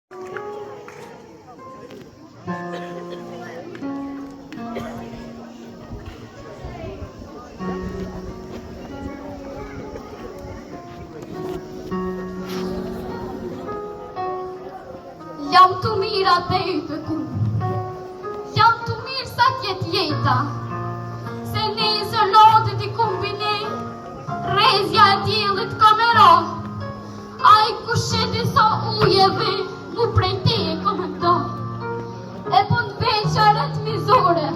Jam të mirë atë e të ku, jam të mirë sa tjetë jeta, se nesër lotet i kumbine, rezja e tjelit kamera, a i kusheti sa uje dhe mu prej te e komendo, e po të veqa retmizore,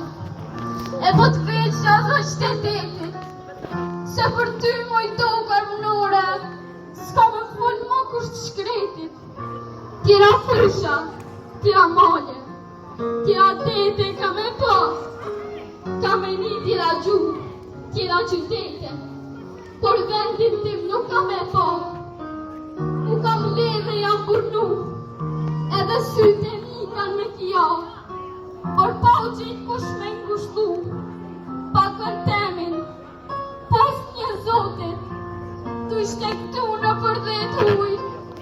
e po të veqa dhe shtetetit, se për ty moj tokar mënore, s'ka me full më kusht shkretit. Tira fusha, tira male, tira tete ka me pa, ka me një tira gju, tira qytete, por vendin tim nuk ka me pa. U kam leve jam burnu, edhe syte mi kan me kja, por pa u qitë kush me ngushtu, pa këntemin, pos një zotit, tu ishte këtu në përdhet huj,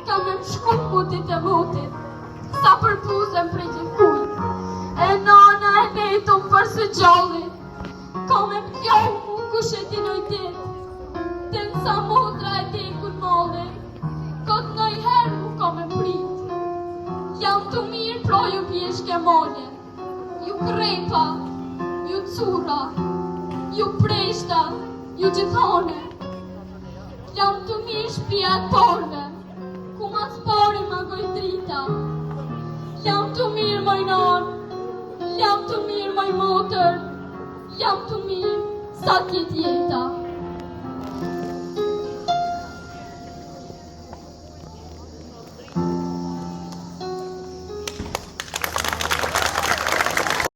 ka me më shku putit e votit, sa përpuzem prej gjithë kuj, e nana e vetëm për së gjallit, ka me më pjohu mu kush e ti nojtit, të nësa modra e te kun male, këtë nëj herë mu ka me prit, jam të mirë pro ju pjeshke male, ju krepa, ju cura, ju preshta, ju gjithone, jam të mirë shpia të porve, ku mas pari ma goj drita, jam të mirë moj nanë, jam të mirë moj motër, jam të mirë sa tjetë jeta.